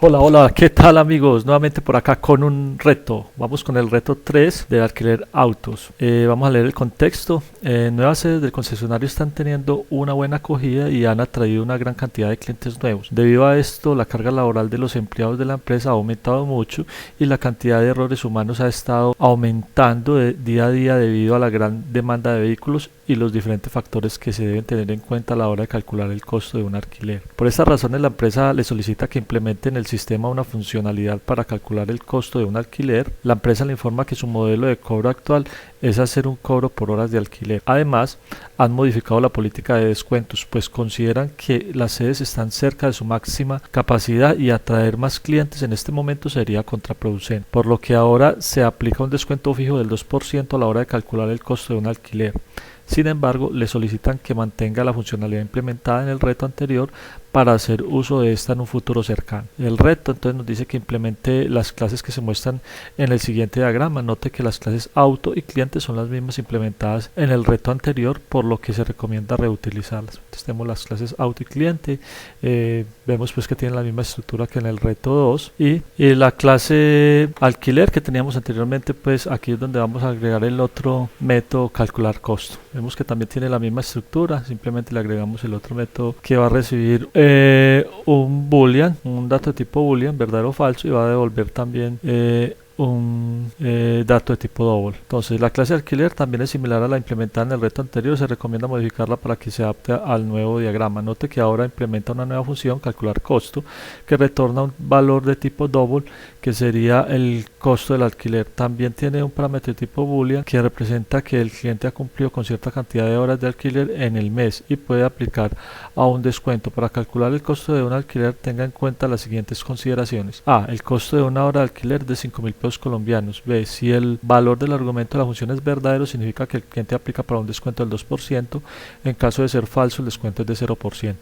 Hola, hola, ¿qué tal amigos? Nuevamente por acá con un reto. Vamos con el reto 3 del alquiler autos. Vamos a leer el contexto. Nuevas sedes del concesionario están teniendo una buena acogida y han atraído una gran cantidad de clientes nuevos. Debido a esto, la carga laboral de los empleados de la empresa ha aumentado mucho y la cantidad de errores humanos ha estado aumentando día a día debido a la gran demanda de vehículos y los diferentes factores que se deben tener en cuenta a la hora de calcular el costo de un alquiler. Por estas razones, la empresa le solicita que implementen el sistema una funcionalidad para calcular el costo de un alquiler. La empresa le informa que su modelo de cobro actual es hacer un cobro por horas de alquiler. Además, han modificado la política de descuentos, pues consideran que las sedes están cerca de su máxima capacidad y atraer más clientes en este momento sería contraproducente, por lo que ahora se aplica un descuento fijo del 2% a la hora de calcular el costo de un alquiler. Sin embargo, le solicitan que mantenga la funcionalidad implementada en el reto anterior para hacer uso de esta en un futuro cercano. El reto entonces nos dice que implemente las clases que se muestran en el siguiente diagrama. Note que las clases auto y cliente son las mismas implementadas en el reto anterior, por lo que se recomienda reutilizarlas. Entonces tenemos las clases auto y cliente, vemos pues que tienen la misma estructura que en el reto 2 y la clase alquiler que teníamos anteriormente, pues aquí es donde vamos a agregar el otro método calcular costo. Vemos que también tiene la misma estructura, simplemente le agregamos el otro método que va a recibir un boolean, un dato de tipo boolean, verdadero o falso, y va a devolver también un dato de tipo double. Entonces la clase alquiler también es similar a la implementada en el reto anterior. Se recomienda modificarla para que se adapte al nuevo diagrama. Note que ahora implementa una nueva función, calcular costo, que retorna un valor de tipo double, que sería el costo del alquiler. También tiene un parámetro de tipo boolean que representa que el cliente ha cumplido con cierta cantidad de horas de alquiler en el mes y puede aplicar a un descuento. Para calcular el costo de un alquiler, tenga en cuenta las siguientes consideraciones: A. El costo de una hora de alquiler de 5.000 pesos colombianos. B. Si el valor del argumento de la función es verdadero, significa que el cliente aplica para un descuento del 2%. En caso de ser falso, el descuento es de 0%.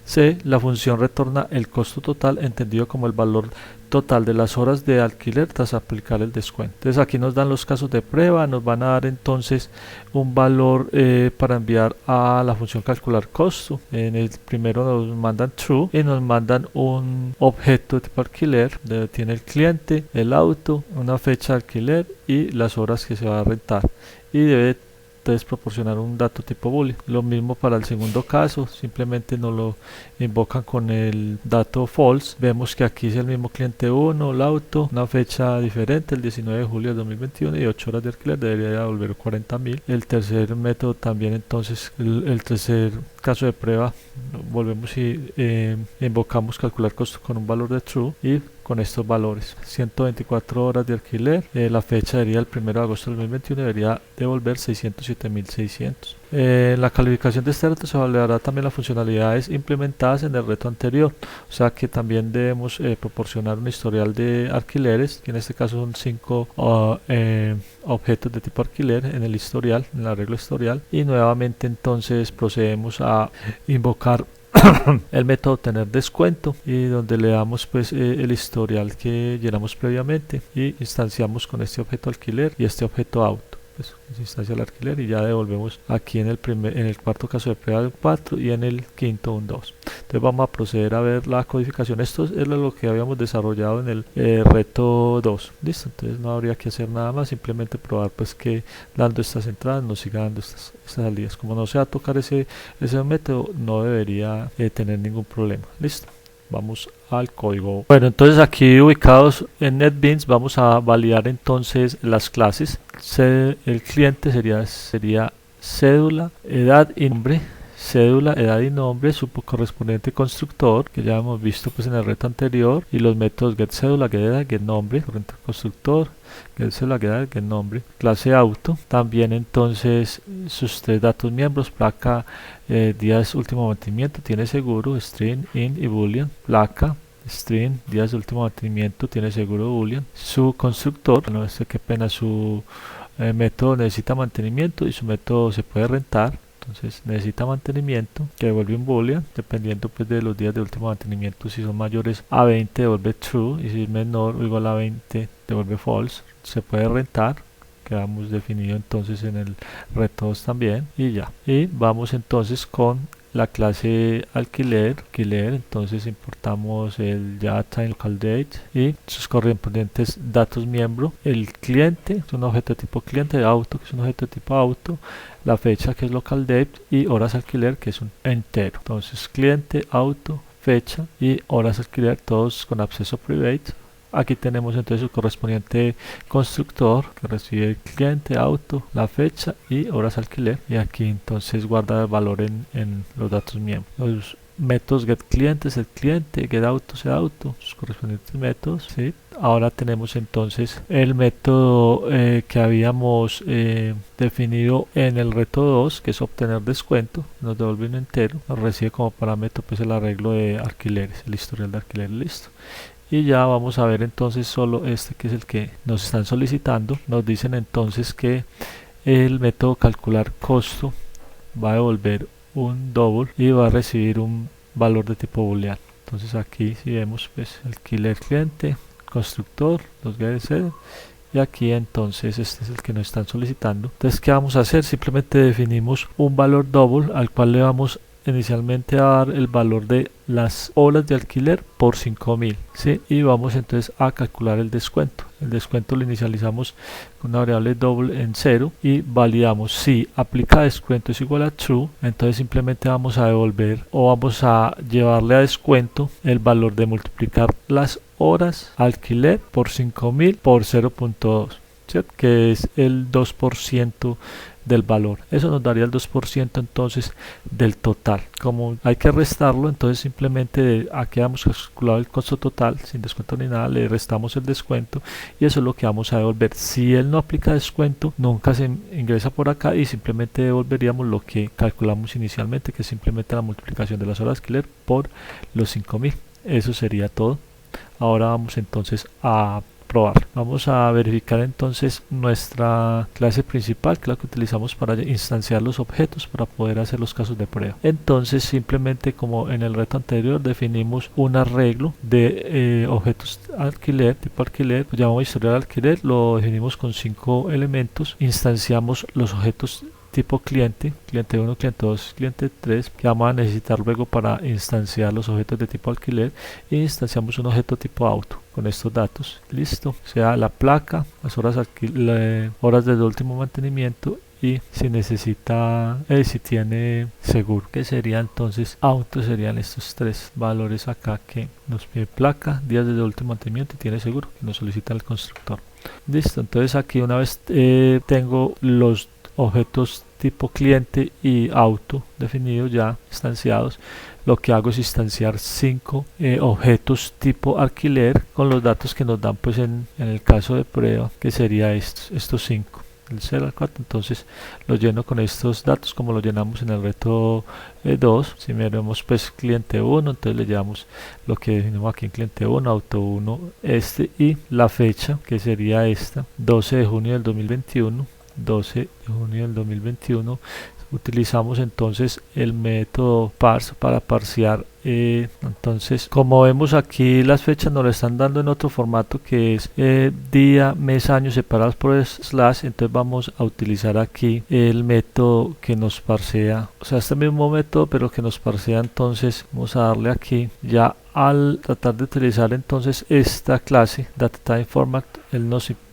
C. La función retorna el costo total, entendido como el valor total de las horas de alquiler tras aplicar el descuento. Entonces aquí nos dan los casos de prueba, nos van a dar entonces un valor para enviar a la función calcular costo. En el primero nos mandan true y nos mandan un objeto de tipo alquiler, donde tiene el cliente, el auto, una fecha de alquiler y las horas que se va a rentar, y debe entonces proporcionar un dato tipo boolean. Lo mismo para el segundo caso, simplemente nos lo invocan con el dato false. Vemos que aquí es el mismo cliente 1, el auto, una fecha diferente, el 19 de julio de 2021, y 8 horas de alquiler, debería devolver 40.000. El tercer método también, entonces el tercer caso de prueba, volvemos y invocamos calcular costo con un valor de true y con estos valores: 124 horas de alquiler, la fecha sería el 1 de agosto del 2021 y debería devolver 607.600. En la calificación de este reto se evaluará también las funcionalidades implementadas en el reto anterior, o sea que también debemos proporcionar un historial de alquileres, que en este caso son 5 objetos de tipo alquiler en el historial, en el arreglo historial, y nuevamente entonces procedemos a invocar el método obtener descuento, y donde le damos pues el historial que llenamos previamente y instanciamos con este objeto alquiler y este objeto auto. Pues se instancia el alquiler y ya devolvemos aquí en el cuarto caso de prueba un 4 y en el quinto un 2. Entonces vamos a proceder a ver la codificación. Esto es lo que habíamos desarrollado en el reto 2. Listo, entonces no habría que hacer nada más, simplemente probar pues que dando estas entradas nos siga dando estas salidas. Como no se va a tocar ese método, no debería tener ningún problema. Listo. Vamos al código. Bueno, entonces aquí ubicados en NetBeans vamos a validar entonces las clases. El cliente sería cédula, edad y nombre. Cédula, edad y nombre, su correspondiente constructor, que ya hemos visto pues en el reto anterior, y los métodos get cédula, get edad, get nombre, corriente constructor, get cédula, get edad, get nombre. Clase auto, también entonces sus tres datos miembros: placa, días último mantenimiento, tiene seguro, string, int y boolean. Placa, string, días de último mantenimiento, tiene seguro, boolean. Su constructor, no sé qué pena, su método necesita mantenimiento y su método se puede rentar. Entonces necesita mantenimiento, que devuelve un boolean, dependiendo pues de los días de último mantenimiento. Si son mayores a 20 devuelve true, y si es menor o igual a 20 devuelve false. Se puede rentar, que hemos definido entonces en el reto 2 también, y ya. Y vamos entonces con la clase alquiler, entonces importamos el ya time local date y sus correspondientes datos miembro, el cliente, es un objeto de tipo cliente, auto, que es un objeto de tipo auto, la fecha que es local date y horas alquiler que es un entero. Entonces cliente, auto, fecha y horas alquiler, todos con acceso private. Aquí tenemos entonces el correspondiente constructor que recibe el cliente, auto, la fecha y horas alquiler. Y aquí entonces guarda el valor en los datos miembros. Los métodos get clientes, el cliente, get autos, el auto, sus correspondientes métodos. ¿Sí? Ahora tenemos entonces el método que habíamos definido en el reto 2, que es obtener descuento. Nos devuelve un entero, nos recibe como parámetro pues el arreglo de alquileres, el historial de alquiler, listo. Y ya vamos a ver entonces solo este que es el que nos están solicitando. Nos dicen entonces que el método calcular costo va a devolver un double y va a recibir un valor de tipo booleano. Entonces aquí si vemos pues alquiler cliente, constructor, los GDC, y aquí entonces este es el que nos están solicitando. Entonces ¿qué vamos a hacer? Simplemente definimos un valor double al cual le vamos inicialmente a dar el valor de las horas de alquiler por 5000, ¿sí? Y vamos entonces a calcular el descuento. El descuento lo inicializamos con una variable double en 0 y validamos si aplica descuento es igual a true, entonces simplemente vamos a devolver o vamos a llevarle a descuento el valor de multiplicar las horas alquiler por 5000 por 0.2, ¿cierto? Que es el 2% del valor. Eso nos daría el 2% entonces del total. Como hay que restarlo, entonces simplemente aquí hemos calculado el costo total sin descuento ni nada, le restamos el descuento y eso es lo que vamos a devolver. Si él no aplica descuento, nunca se ingresa por acá y simplemente devolveríamos lo que calculamos inicialmente, que es simplemente la multiplicación de las horas de alquiler por los 5000. Eso sería todo. Ahora vamos entonces a probar. Vamos a verificar entonces nuestra clase principal, que es la que utilizamos para instanciar los objetos para poder hacer los casos de prueba. Entonces simplemente como en el reto anterior definimos un arreglo de objetos alquiler, tipo alquiler, lo llamamos historial alquiler, lo definimos con 5 elementos, instanciamos los objetos tipo cliente, cliente 1, cliente 2, cliente 3, que vamos a necesitar luego para instanciar los objetos de tipo alquiler, e instanciamos un objeto tipo auto con estos datos, listo, o sea la placa, las horas, horas del último mantenimiento y si necesita, si tiene seguro, que sería entonces auto, serían estos tres valores acá que nos pide placa, días de último mantenimiento y tiene seguro, que nos solicita el constructor. Listo, entonces aquí una vez tengo los objetos tipo cliente y auto definidos ya instanciados, lo que hago es instanciar 5 objetos tipo alquiler con los datos que nos dan pues en el caso de prueba, que sería estos 5 del 0 al 4, entonces los lleno con estos datos como lo llenamos en el reto 2. Si miramos pues cliente 1, entonces le llevamos lo que definimos aquí en cliente 1, auto 1, y la fecha que sería esta, 12 de junio del 2021, 12 de junio del 2021. Utilizamos entonces el método parse para parsear. Entonces, como vemos aquí, las fechas nos lo están dando en otro formato que es día, mes, año separados por slash. Entonces vamos a utilizar aquí el método que nos parsea, o sea, este mismo método pero que nos parsea. Entonces vamos a darle aquí ya al tratar de utilizar entonces esta clase DataTypeFormat,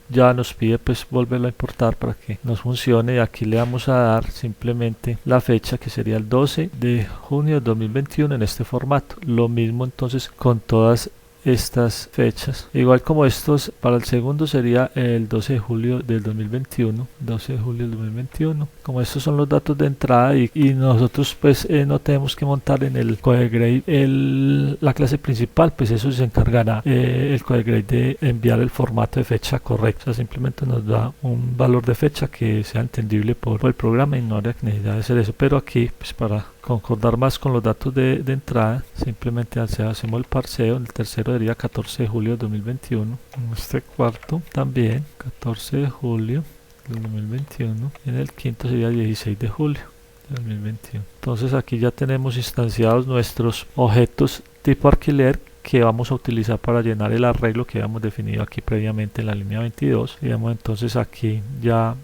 ya nos pide pues volverlo a importar para que nos funcione, y aquí le vamos a dar simplemente la fecha que sería el 12 de junio de 2021 en este formato. Lo mismo entonces con todas estas fechas, igual como estos. Para el segundo sería el 12 de julio del 2021, 12 de julio del 2021. Como estos son los datos de entrada y nosotros pues no tenemos que montar en el CodeGrade la clase principal, pues eso se encargará el CodeGrade de enviar el formato de fecha correcto. O sea, simplemente nos da un valor de fecha que sea entendible por el programa y no habría necesidad de hacer eso, pero aquí pues para concordar más con los datos de entrada, simplemente hacemos el parseo. En el tercero sería 14 de julio de 2021, en este cuarto también 14 de julio del 2021, y en el quinto sería 16 de julio de 2021. Entonces aquí ya tenemos instanciados nuestros objetos tipo alquiler que vamos a utilizar para llenar el arreglo que habíamos definido aquí previamente en la línea 22. Y vemos entonces aquí ya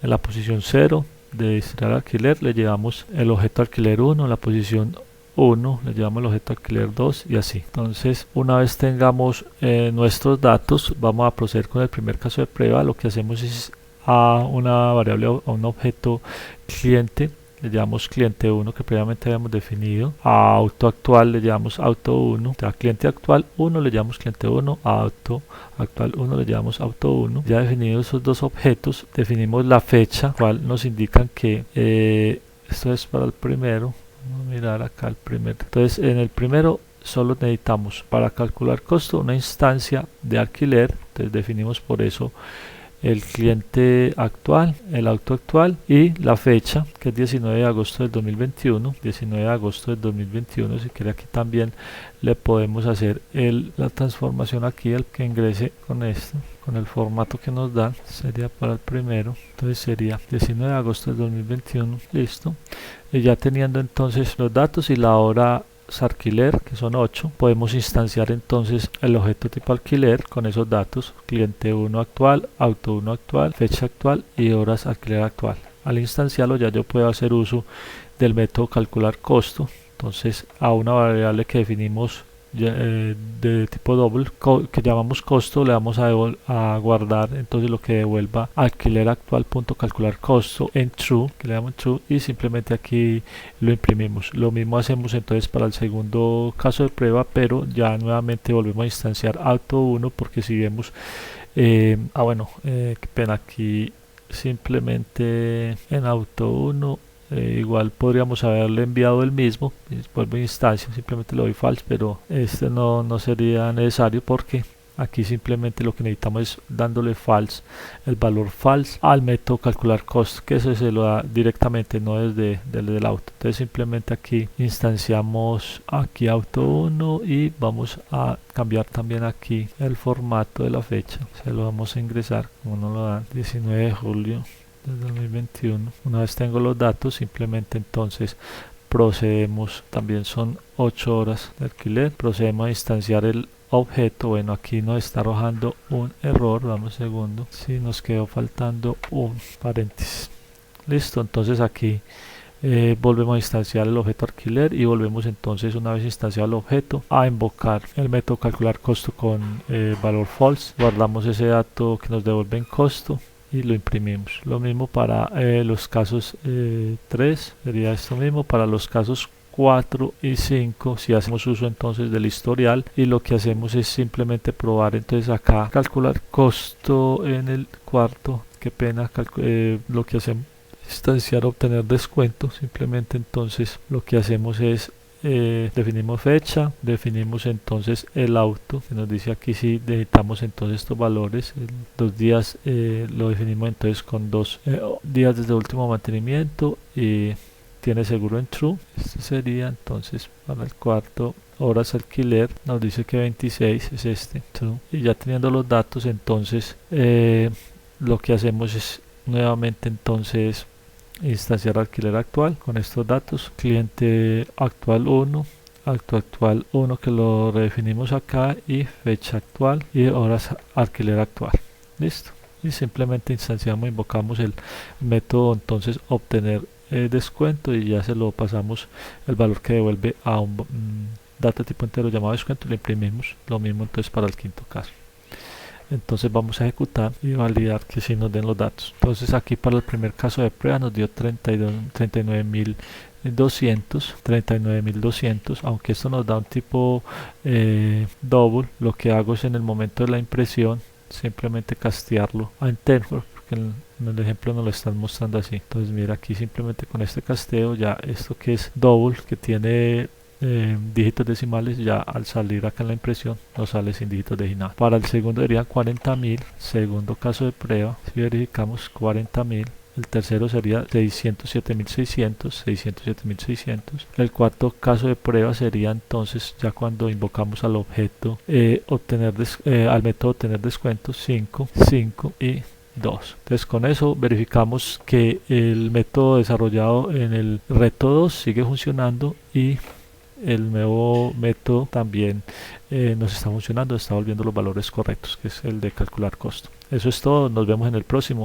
en la posición 0 de instanciar alquiler le llevamos el objeto alquiler 1, en la posición 1 le llevamos el objeto alquiler 2 y así. Entonces una vez tengamos nuestros datos, vamos a proceder con el primer caso de prueba. Lo que hacemos es a una variable, a un objeto cliente le llamamos cliente 1 que previamente habíamos definido, a auto actual le llamamos auto 1, a cliente actual 1 le llamamos cliente 1, a auto actual 1 le llamamos auto 1. Ya definidos esos dos objetos, definimos la fecha, cual nos indican que esto es para el primero. Vamos a mirar acá el primero. Entonces en el primero solo necesitamos para calcular costo una instancia de alquiler. Entonces definimos por eso el cliente actual, el auto actual y la fecha, que es 19 de agosto del 2021. 19 de agosto del 2021. Si quiere aquí también le podemos hacer la transformación aquí, el que ingrese con esto, con el formato que nos da, sería para el primero. Entonces sería 19 de agosto del 2021. Listo. Y ya teniendo entonces los datos y la hora alquiler, que son 8, podemos instanciar entonces el objeto tipo alquiler con esos datos: cliente 1 actual, auto 1 actual, fecha actual y horas alquiler actual. Al instanciarlo ya yo puedo hacer uso del método calcular costo. Entonces a una variable que definimos de tipo double, que llamamos costo, le vamos a guardar entonces lo que devuelva alquiler actual punto calcular costo en true, que le damos true, y simplemente aquí lo imprimimos. Lo mismo hacemos entonces para el segundo caso de prueba, pero ya nuevamente volvemos a instanciar auto 1, porque si vemos qué pena, aquí simplemente en auto 1 igual podríamos haberle enviado el mismo, vuelvo a instancia, simplemente le doy false, pero este no sería necesario, porque aquí simplemente lo que necesitamos es dándole false, el valor false al método calcular cost, que eso se lo da directamente, no desde el auto. Entonces simplemente aquí instanciamos aquí auto 1 y vamos a cambiar también aquí el formato de la fecha, se lo vamos a ingresar como nos lo dan, 19 de julio del 2021. Una vez tengo los datos, simplemente entonces procedemos, también son 8 horas de alquiler, procedemos a instanciar el objeto. Bueno, aquí nos está arrojando un error, dame un segundo, si nos quedó faltando un paréntesis. Listo, entonces aquí volvemos a instanciar el objeto alquiler y volvemos entonces, una vez instanciado el objeto, a invocar el método calcular costo con valor false. Guardamos ese dato que nos devuelve en costo y lo imprimimos. Lo mismo para los casos 3, sería esto mismo. Para los casos 4 y 5, si hacemos uso entonces del historial, y lo que hacemos es simplemente probar entonces acá calcular costo en el cuarto, qué pena, lo que hacemos instanciar obtener descuento. Simplemente entonces lo que hacemos es definimos fecha, definimos entonces el auto, que nos dice aquí si necesitamos entonces estos valores. Los días lo definimos entonces con 2 días desde último mantenimiento y tiene seguro en true. Este sería entonces para el cuarto. Horas alquiler, nos dice que 26 es este, true. Y ya teniendo los datos, entonces lo que hacemos es nuevamente entonces instanciar alquiler actual con estos datos: cliente actual 1, auto actual 1, que lo redefinimos acá, y fecha actual y horas alquiler actual. Listo. Y simplemente instanciamos, invocamos el método entonces obtener descuento, y ya se lo pasamos el valor que devuelve a un data tipo entero llamado descuento, y le imprimimos. Lo mismo entonces para el quinto caso. Entonces vamos a ejecutar y validar que sí nos den los datos. Entonces aquí para el primer caso de prueba nos dio 39.200, aunque esto nos da un tipo double. Lo que hago es, en el momento de la impresión, simplemente castearlo a enter, porque en el ejemplo nos lo están mostrando así. Entonces mira, aquí simplemente con este casteo, ya esto que es double, que tiene dígitos decimales, ya al salir acá en la impresión nos sale sin dígitos decimales. Para el segundo serían 40.000, segundo caso de prueba, si verificamos 40.000. El tercero sería 607.600. El cuarto caso de prueba sería entonces, ya cuando invocamos al objeto al método obtener descuentos, 5 y 2. Entonces con eso verificamos que el método desarrollado en el reto 2 sigue funcionando, y el nuevo método también nos está funcionando, está volviendo los valores correctos, que es el de calcular costo. Eso es todo, nos vemos en el próximo.